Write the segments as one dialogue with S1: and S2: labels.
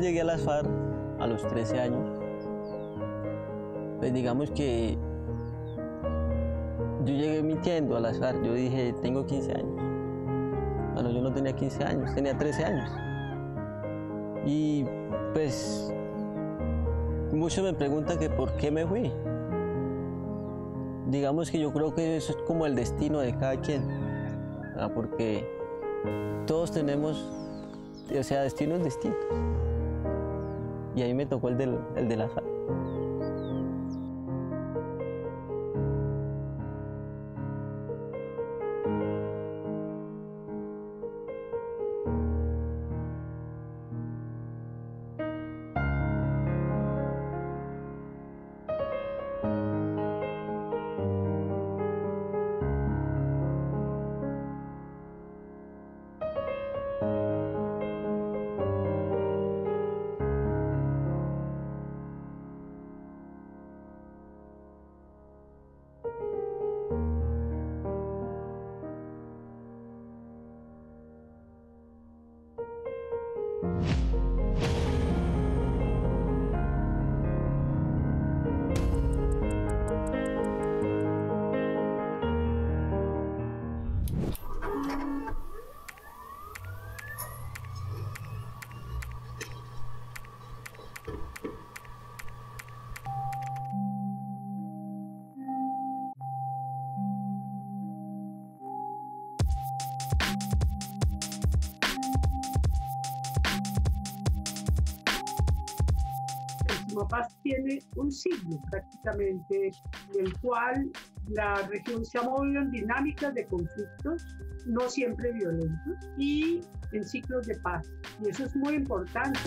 S1: llegué a las FARC a los 13 años. Pues digamos que yo llegué mintiendo a las FARC. Yo dije, tengo 15 años. Bueno, yo no tenía 15 años, tenía 13 años. Y pues muchos me preguntan que por qué me fui. Digamos que yo creo que eso es como el destino de cada quien, ¿verdad? Porque todos tenemos, o sea, destinos distintos. Y ahí me tocó el de la FARC.
S2: Sumapaz tiene un siglo prácticamente, en el cual la región se ha movido en dinámicas de conflictos, no siempre violentos, y en ciclos de paz. Y eso es muy importante.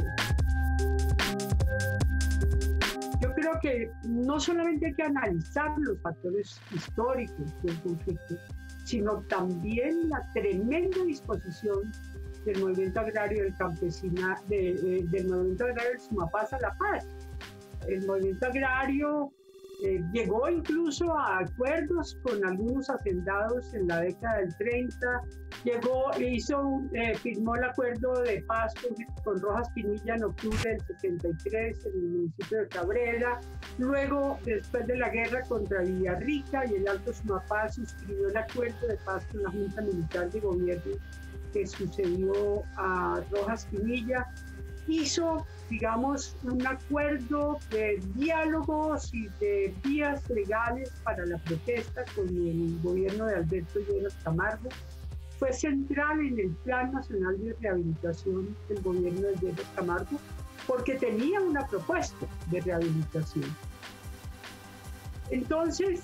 S2: Yo creo que no solamente hay que analizar los factores históricos del conflicto, sino también la tremenda disposición del movimiento agrario del del movimiento agrario del Sumapaz a la paz. El movimiento agrario llegó incluso a acuerdos con algunos hacendados en la década del 30, firmó el acuerdo de paz con Rojas Pinilla en octubre del 63 en el municipio de Cabrera. Luego, después de la guerra contra Villarrica y el Alto Sumapaz, suscribió el acuerdo de paz con la Junta Militar de Gobierno que sucedió a Rojas Pinilla. Hizo, digamos, un acuerdo de diálogos y de vías legales para la protesta con el gobierno de Alberto Lleras Camargo. Fue central en el Plan Nacional de Rehabilitación del gobierno de Lleras Camargo porque tenía una propuesta de rehabilitación. Entonces,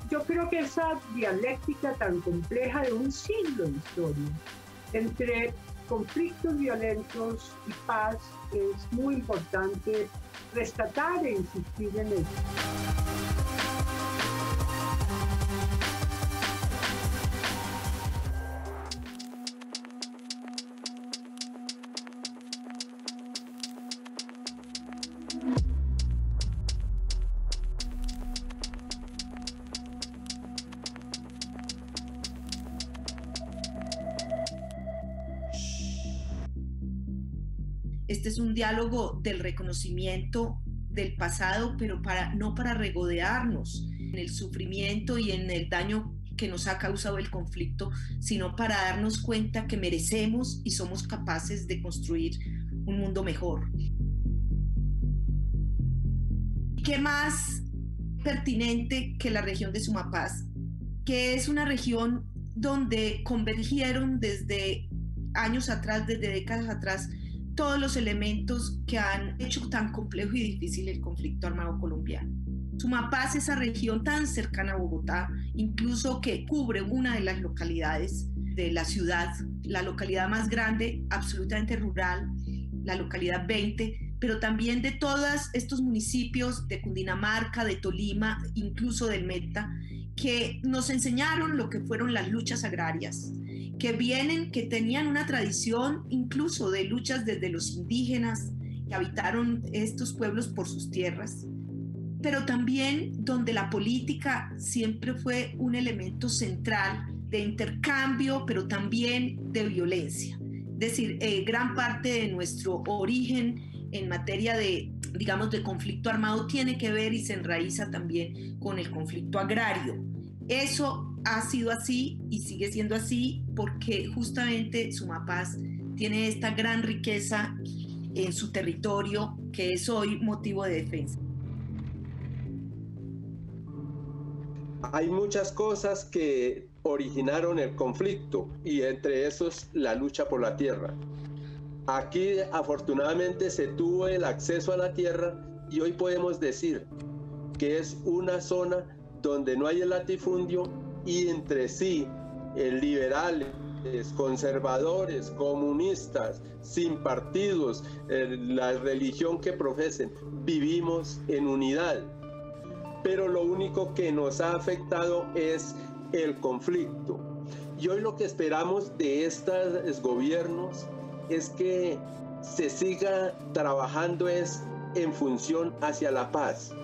S2: yo creo que esa dialéctica tan compleja de un siglo de historia entre conflictos violentos y paz es muy importante rescatar e insistir en ello.
S3: Este es un diálogo del reconocimiento del pasado, pero no para regodearnos en el sufrimiento y en el daño que nos ha causado el conflicto, sino para darnos cuenta que merecemos y somos capaces de construir un mundo mejor. ¿Qué más pertinente que la región de Sumapaz, que es una región donde convergieron desde años atrás, desde décadas atrás, todos los elementos que han hecho tan complejo y difícil el conflicto armado colombiano? Sumapaz, esa región tan cercana a Bogotá, incluso que cubre una de las localidades de la ciudad, la localidad más grande, absolutamente rural, la localidad 20, pero también de todos estos municipios de Cundinamarca, de Tolima, incluso del Meta, que nos enseñaron lo que fueron las luchas agrarias, que tenían una tradición incluso de luchas desde los indígenas que habitaron estos pueblos por sus tierras, pero también donde la política siempre fue un elemento central de intercambio, pero también de violencia. Es decir, gran parte de nuestro origen en materia de, digamos, de conflicto armado tiene que ver y se enraiza también con el conflicto agrario. Eso ha sido así y sigue siendo así porque justamente Sumapaz tiene esta gran riqueza en su territorio que es hoy motivo de defensa.
S4: Hay muchas cosas que originaron el conflicto y entre esos la lucha por la tierra. Aquí afortunadamente se tuvo el acceso a la tierra y hoy podemos decir que es una zona donde no hay el latifundio y entre sí liberales, conservadores, comunistas, sin partidos, la religión que profesen, vivimos en unidad. Pero lo único que nos ha afectado es el conflicto. Y hoy lo que esperamos de estos gobiernos es que se siga trabajando en función hacia la paz.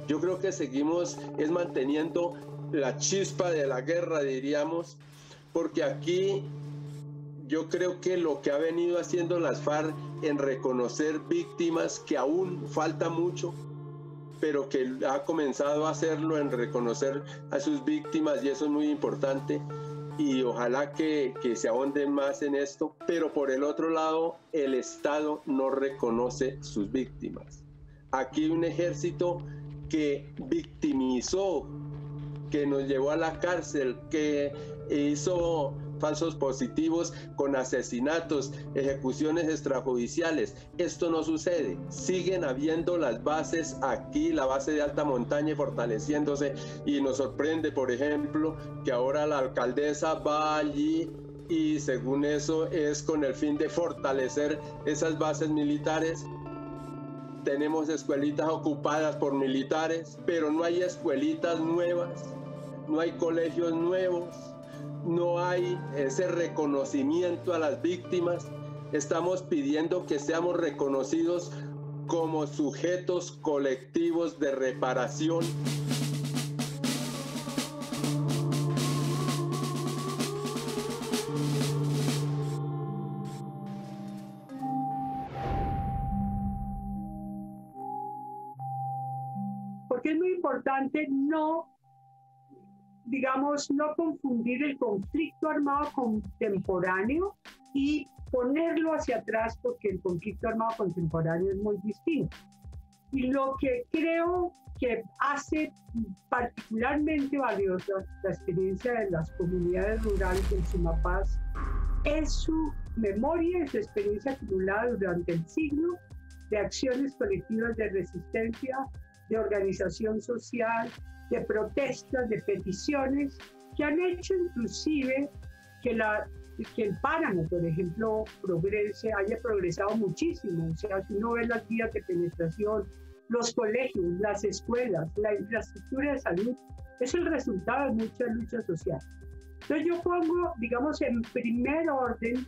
S4: Yo creo que seguimos manteniendo la chispa de la guerra, diríamos, porque aquí yo creo que lo que ha venido haciendo las FARC en reconocer víctimas, que aún falta mucho, pero que ha comenzado a hacerlo en reconocer a sus víctimas y eso es muy importante y ojalá que se ahonden más en esto, pero por el otro lado el Estado no reconoce sus víctimas. Aquí hay un ejército que victimizó, que nos llevó a la cárcel, que hizo falsos positivos con asesinatos, ejecuciones extrajudiciales. Esto no sucede. Siguen habiendo las bases aquí, la base de alta montaña fortaleciéndose y nos sorprende, por ejemplo, que ahora la alcaldesa va allí y según eso es con el fin de fortalecer esas bases militares. Tenemos escuelitas ocupadas por militares, pero no hay escuelitas nuevas, no hay colegios nuevos, no hay ese reconocimiento a las víctimas. Estamos pidiendo que seamos reconocidos como sujetos colectivos de reparación.
S2: Porque es muy importante no confundir el conflicto armado contemporáneo y ponerlo hacia atrás, porque el conflicto armado contemporáneo es muy distinto. Y lo que creo que hace particularmente valiosa la experiencia de las comunidades rurales del Sumapaz es su memoria y su experiencia acumulada durante el siglo de acciones colectivas de resistencia, de organización social, de protestas, de peticiones, que han hecho inclusive que el páramo, por ejemplo, haya progresado muchísimo. O sea, si uno ve las vías de penetración, los colegios, las escuelas, la infraestructura de salud, es el resultado de mucha lucha social. Entonces yo pongo, en primer orden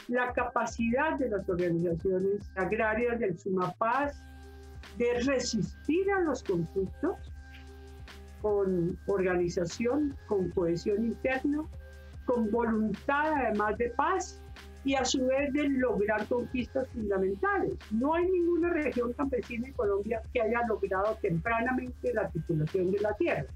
S2: la capacidad de las organizaciones agrarias del Sumapaz de resistir a los conflictos con organización, con cohesión interna, con voluntad además de paz y a su vez de lograr conquistas fundamentales. No hay ninguna región campesina en Colombia que haya logrado tempranamente la titulación de la tierra.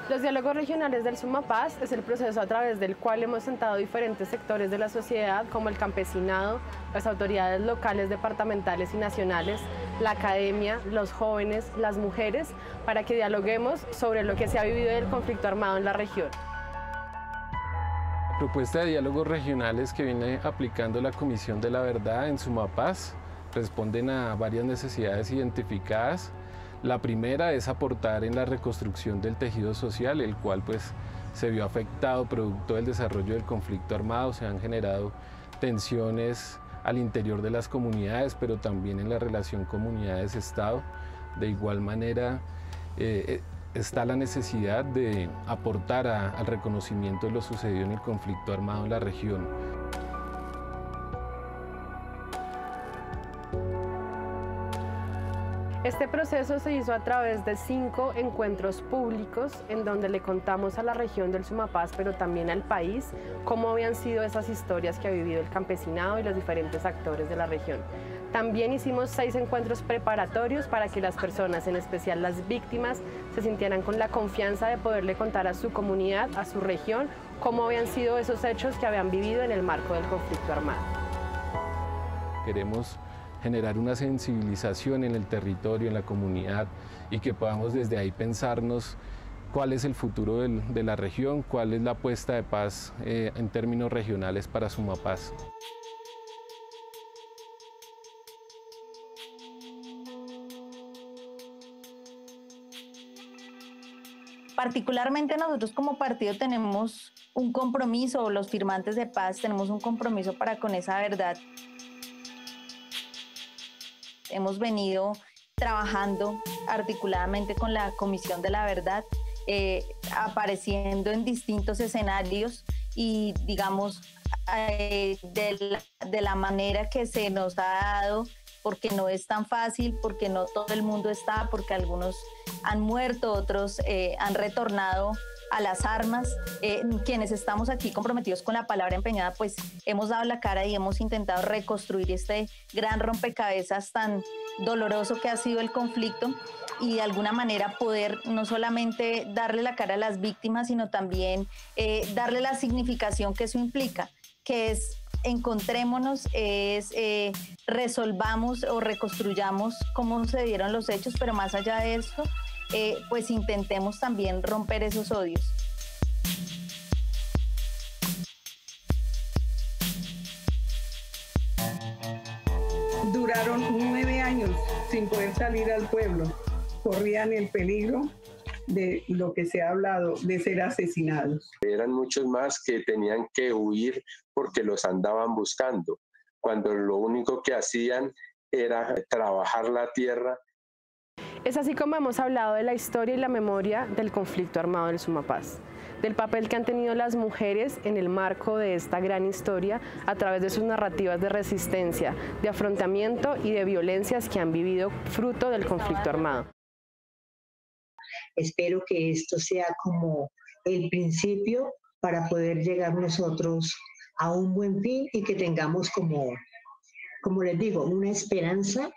S5: Los diálogos regionales del Sumapaz es el proceso a través del cual hemos sentado diferentes sectores de la sociedad, como el campesinado, las autoridades locales, departamentales y nacionales, la academia, los jóvenes, las mujeres, para que dialoguemos sobre lo que se ha vivido del conflicto armado en la región.
S6: La propuesta de diálogos regionales que viene aplicando la Comisión de la Verdad en Sumapaz responden a varias necesidades identificadas. La primera es aportar en la reconstrucción del tejido social, el cual pues se vio afectado producto del desarrollo del conflicto armado. Se han generado tensiones al interior de las comunidades, pero también en la relación comunidades-Estado. De igual manera, está la necesidad de aportar al reconocimiento de lo sucedido en el conflicto armado en la región.
S5: Este proceso se hizo a través de 5 encuentros públicos en donde le contamos a la región del Sumapaz, pero también al país, cómo habían sido esas historias que ha vivido el campesinado y los diferentes actores de la región. También hicimos 6 encuentros preparatorios para que las personas, en especial las víctimas, se sintieran con la confianza de poderle contar a su comunidad, a su región, cómo habían sido esos hechos que habían vivido en el marco del conflicto armado.
S6: Queremos generar una sensibilización en el territorio, en la comunidad, y que podamos desde ahí pensarnos cuál es el futuro de la región, cuál es la apuesta de paz en términos regionales para Sumapaz.
S7: Particularmente nosotros como partido tenemos un compromiso, los firmantes de paz tenemos un compromiso para con esa verdad. Hemos venido trabajando articuladamente con la Comisión de la Verdad, apareciendo en distintos escenarios y, digamos, de la manera que se nos ha dado, porque no es tan fácil, porque no todo el mundo está, porque algunos han muerto, otros han retornado a las armas. Quienes estamos aquí comprometidos con la palabra empeñada, pues hemos dado la cara y hemos intentado reconstruir este gran rompecabezas tan doloroso que ha sido el conflicto y de alguna manera poder no solamente darle la cara a las víctimas, sino también darle la significación que eso implica, que es encontrémonos, resolvamos o reconstruyamos cómo se dieron los hechos, pero más allá de eso, pues intentemos también romper esos odios.
S2: Duraron 9 años sin poder salir al pueblo. Corrían el peligro de lo que se ha hablado, de ser asesinados.
S4: Eran muchos más que tenían que huir porque los andaban buscando, cuando lo único que hacían era trabajar la tierra.
S5: Es así como hemos hablado de la historia y la memoria del conflicto armado del Sumapaz, del papel que han tenido las mujeres en el marco de esta gran historia a través de sus narrativas de resistencia, de afrontamiento y de violencias que han vivido fruto del conflicto armado.
S8: Espero que esto sea como el principio para poder llegar nosotros a un buen fin y que tengamos como les digo, una esperanza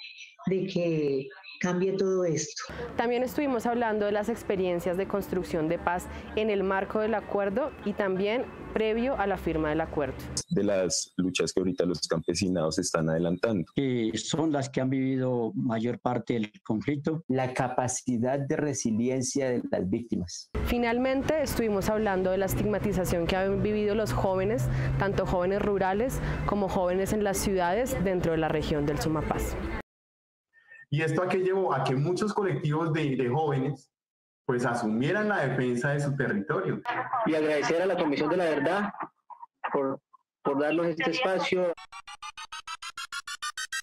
S8: de que cambie todo esto.
S5: También estuvimos hablando de las experiencias de construcción de paz en el marco del acuerdo y también previo a la firma del acuerdo.
S9: De las luchas que ahorita los campesinados están adelantando.
S10: Que son las que han vivido mayor parte del conflicto.
S11: La capacidad de resiliencia de las víctimas.
S5: Finalmente estuvimos hablando de la estigmatización que han vivido los jóvenes, tanto jóvenes rurales como jóvenes en las ciudades dentro de la región del Sumapaz.
S12: ¿Y esto a qué llevó? A que muchos colectivos de jóvenes pues asumieran la defensa de su territorio.
S10: Y agradecer a la Comisión de la Verdad por darnos este espacio.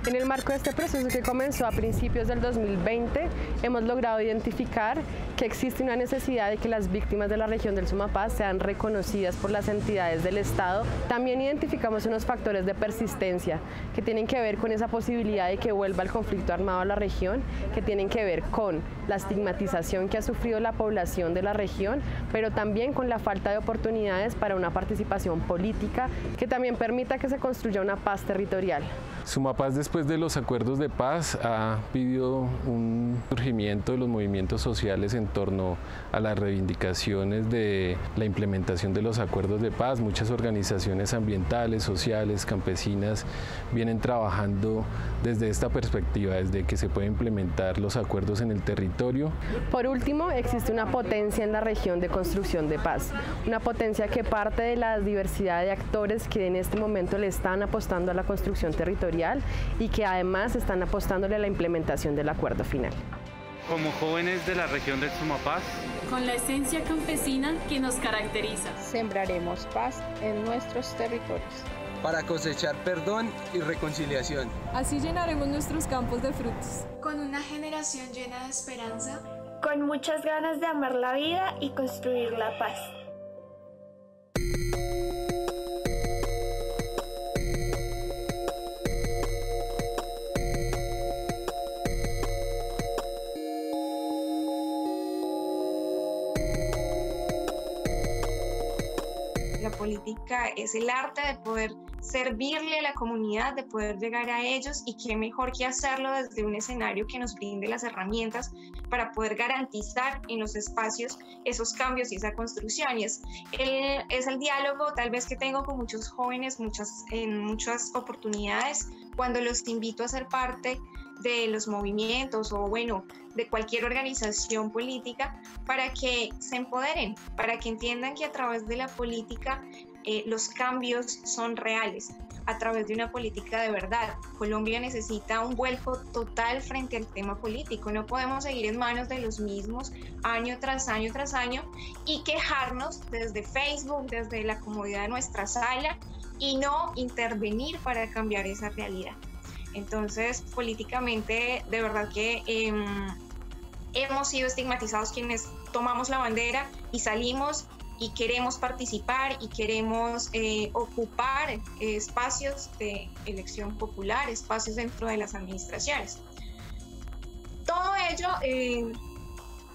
S5: En el marco de este proceso que comenzó a principios del 2020, hemos logrado identificar que existe una necesidad de que las víctimas de la región del Sumapaz sean reconocidas por las entidades del Estado. También identificamos unos factores de persistencia que tienen que ver con esa posibilidad de que vuelva el conflicto armado a la región, que tienen que ver con la estigmatización que ha sufrido la población de la región, pero también con la falta de oportunidades para una participación política que también permita que se construya una paz territorial.
S6: Sumapaz, después de los acuerdos de paz, ha vivido un surgimiento de los movimientos sociales en torno a las reivindicaciones de la implementación de los acuerdos de paz. Muchas organizaciones ambientales, sociales, campesinas vienen trabajando desde esta perspectiva, desde que se pueden implementar los acuerdos en el territorio.
S5: Por último, existe una potencia en la región de construcción de paz, una potencia que parte de la diversidad de actores que en este momento le están apostando a la construcción territorial y que además están apostándole a la implementación del acuerdo final.
S13: como jóvenes de la región del Sumapaz,
S14: con la esencia campesina que nos caracteriza.
S15: Sembraremos paz en nuestros territorios.
S16: Para cosechar perdón y reconciliación.
S17: Así llenaremos nuestros campos de frutos.
S18: Con una generación llena de esperanza.
S19: Con muchas ganas de amar la vida y construir la paz.
S20: La política es el arte de poder servirle a la comunidad, de poder llegar a ellos, y qué mejor que hacerlo desde un escenario que nos brinde las herramientas para poder garantizar en los espacios esos cambios y esa construcción. Y es el diálogo tal vez que tengo con muchos jóvenes en muchas oportunidades cuando los invito a ser parte de los movimientos o bueno, de cualquier organización política, para que se empoderen, para que entiendan que a través de la política los cambios son reales, a través de una política de verdad. Colombia necesita un vuelco total frente al tema político. No podemos seguir en manos de los mismos año tras año tras año y quejarnos desde Facebook, desde la comodidad de nuestra sala, y no intervenir para cambiar esa realidad. Entonces, políticamente, de verdad que hemos sido estigmatizados quienes tomamos la bandera y salimos y queremos participar y queremos ocupar espacios de elección popular, espacios dentro de las administraciones. Todo ello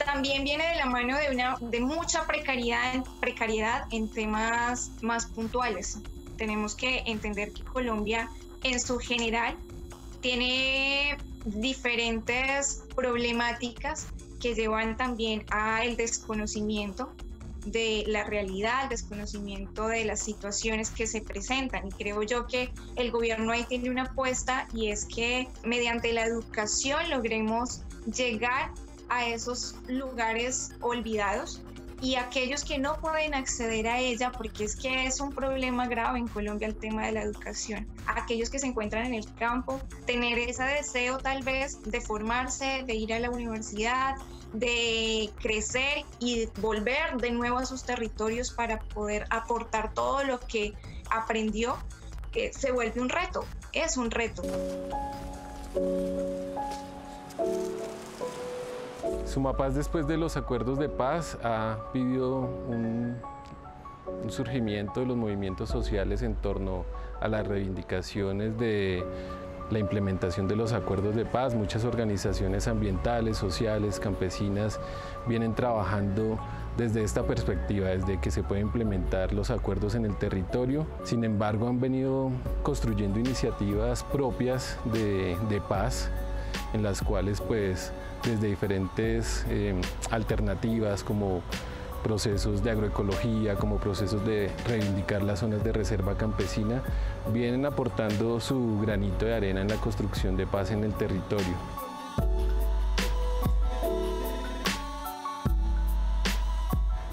S20: también viene de la mano de mucha precariedad en temas más puntuales. Tenemos que entender que Colombia, en su general, tiene diferentes problemáticas que llevan también al desconocimiento de la realidad, al desconocimiento de las situaciones que se presentan. Y creo yo que el gobierno ahí tiene una apuesta, y es que mediante la educación logremos llegar a esos lugares olvidados y aquellos que no pueden acceder a ella, porque es que es un problema grave en Colombia el tema de la educación. Aquellos que se encuentran en el campo, tener ese deseo tal vez de formarse, de ir a la universidad, de crecer y volver de nuevo a sus territorios para poder aportar todo lo que aprendió, se vuelve un reto, es un reto.
S6: Sumapaz, después de los acuerdos de paz, ha vivido un surgimiento de los movimientos sociales en torno a las reivindicaciones de la implementación de los acuerdos de paz. Muchas organizaciones ambientales, sociales, campesinas vienen trabajando desde esta perspectiva, desde que se pueden implementar los acuerdos en el territorio. Sin embargo, han venido construyendo iniciativas propias de paz, en las cuales pues desde diferentes alternativas como procesos de agroecología, como procesos de reivindicar las zonas de reserva campesina, vienen aportando su granito de arena en la construcción de paz en el territorio.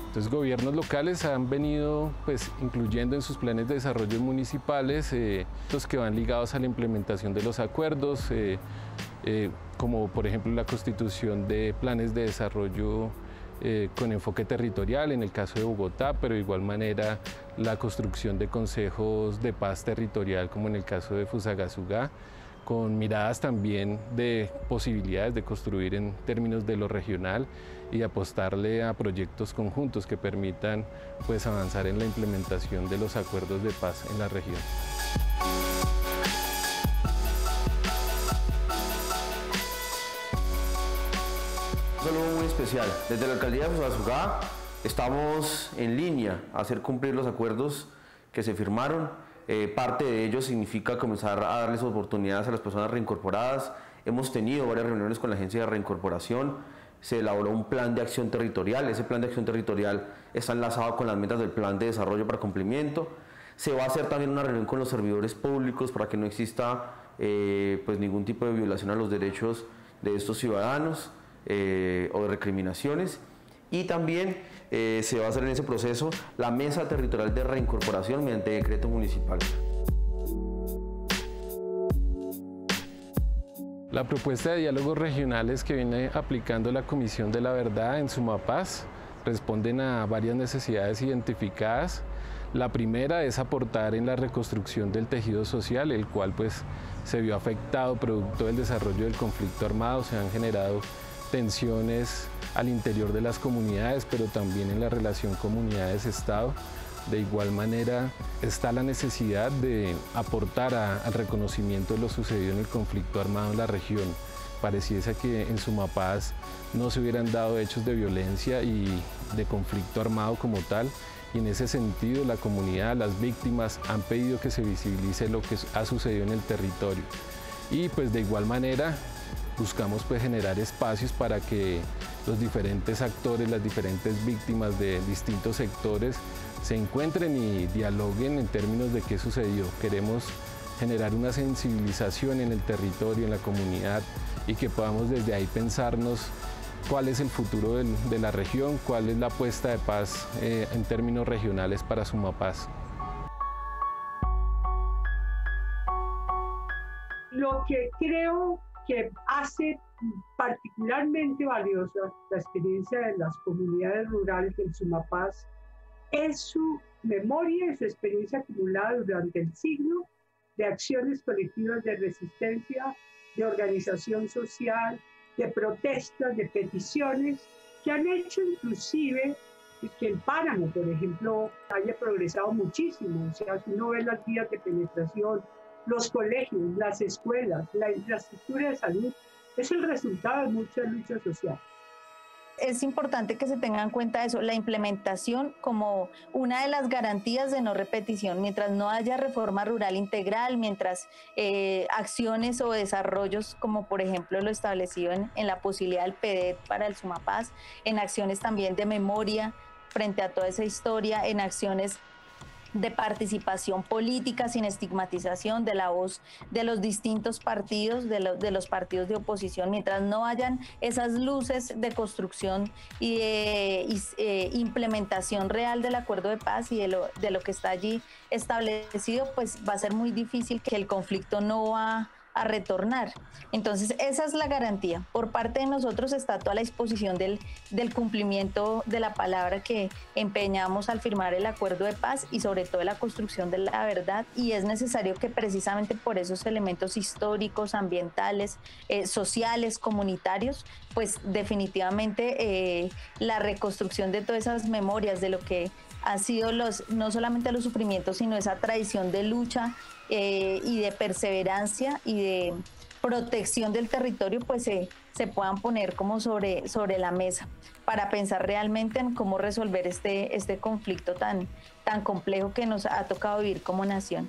S6: Entonces, gobiernos locales han venido pues, incluyendo en sus planes de desarrollo municipales los que van ligados a la implementación de los acuerdos, como por ejemplo la constitución de planes de desarrollo con enfoque territorial en el caso de Bogotá, pero de igual manera la construcción de consejos de paz territorial como en el caso de Fusagasugá, con miradas también de posibilidades de construir en términos de lo regional y apostarle a proyectos conjuntos que permitan pues, avanzar en la implementación de los acuerdos de paz en la región.
S21: Es algo muy especial. Desde la alcaldía de Fusagasugá estamos en línea a hacer cumplir los acuerdos que se firmaron. Parte de ello significa comenzar a darles oportunidades a las personas reincorporadas. Hemos tenido varias reuniones con la Agencia de Reincorporación. Se elaboró un plan de acción territorial. Ese plan de acción territorial está enlazado con las metas del plan de desarrollo para cumplimiento. Se va a hacer también una reunión con los servidores públicos para que no exista pues ningún tipo de violación a los derechos de estos ciudadanos o de recriminaciones. Y también se va a hacer en ese proceso la mesa territorial de reincorporación mediante decreto municipal.
S6: La propuesta de diálogos regionales que viene aplicando la Comisión de la Verdad en Sumapaz responden a varias necesidades identificadas. La primera es aportar en la reconstrucción del tejido social, el cual pues se vio afectado producto del desarrollo del conflicto armado. Se han generado tensiones al interior de las comunidades, pero también en la relación comunidades-Estado. De igual manera está la necesidad de aportar al reconocimiento de lo sucedido en el conflicto armado en la región. Pareciese que en Sumapaz no se hubieran dado hechos de violencia y de conflicto armado como tal, y en ese sentido la comunidad, las víctimas han pedido que se visibilice lo que ha sucedido en el territorio. Y pues de igual manera buscamos pues generar espacios para que los diferentes actores, las diferentes víctimas de distintos sectores se encuentren y dialoguen en términos de qué sucedió. Queremos generar una sensibilización en el territorio, en la comunidad, y que podamos desde ahí pensarnos cuál es el futuro de la región, cuál es la apuesta de paz en términos regionales para Sumapaz.
S2: Lo que creo que hace particularmente valiosa la experiencia de las comunidades rurales en Sumapaz es su memoria y su experiencia acumulada durante el siglo de acciones colectivas de resistencia, de organización social, de protestas, de peticiones, que han hecho inclusive que el páramo, por ejemplo, haya progresado muchísimo. O sea, si uno ve las vías de penetración, los colegios, las escuelas, la infraestructura de salud, es el resultado de mucha lucha social.
S7: Es importante que se tenga en cuenta eso, la implementación como una de las garantías de no repetición. Mientras no haya reforma rural integral, mientras acciones o desarrollos como por ejemplo lo establecido en la posibilidad del PEDET para el Sumapaz, en acciones también de memoria frente a toda esa historia, en acciones de participación política sin estigmatización de la voz de los distintos partidos, de los partidos de oposición, mientras no hayan esas luces de construcción y de implementación real del acuerdo de paz y de lo que está allí establecido, pues va a ser muy difícil que el conflicto no va a retornar. Entonces esa es la garantía. Por parte de nosotros está toda la disposición del cumplimiento de la palabra que empeñamos al firmar el acuerdo de paz y sobre todo la construcción de la verdad, y es necesario que precisamente por esos elementos históricos, ambientales, sociales, comunitarios, pues definitivamente la reconstrucción de todas esas memorias de lo que han sido no solamente los sufrimientos, sino esa tradición de lucha y de perseverancia y de protección del territorio, pues se puedan poner como sobre la mesa para pensar realmente en cómo resolver este conflicto tan complejo que nos ha tocado vivir como nación.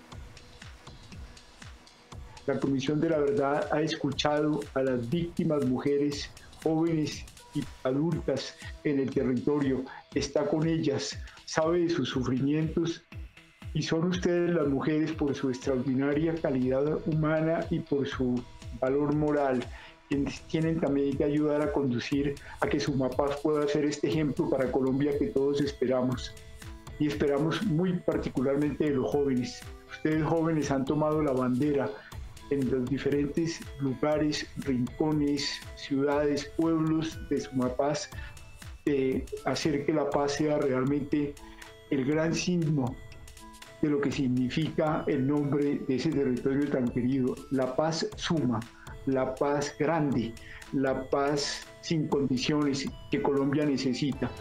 S1: La Comisión de la Verdad ha escuchado a las víctimas, mujeres, jóvenes y adultas en el territorio, está con ellas, sabe de sus sufrimientos, y son ustedes las mujeres por su extraordinaria calidad humana y por su valor moral, quienes tienen también que ayudar a conducir a que Sumapaz pueda ser este ejemplo para Colombia que todos esperamos. Y esperamos muy particularmente de los jóvenes. Ustedes jóvenes han tomado la bandera en los diferentes lugares, rincones, ciudades, pueblos de Sumapaz, hacer que la paz sea realmente el gran signo de lo que significa el nombre de ese territorio tan querido. La paz suma, la paz grande, la paz sin condiciones que Colombia necesita.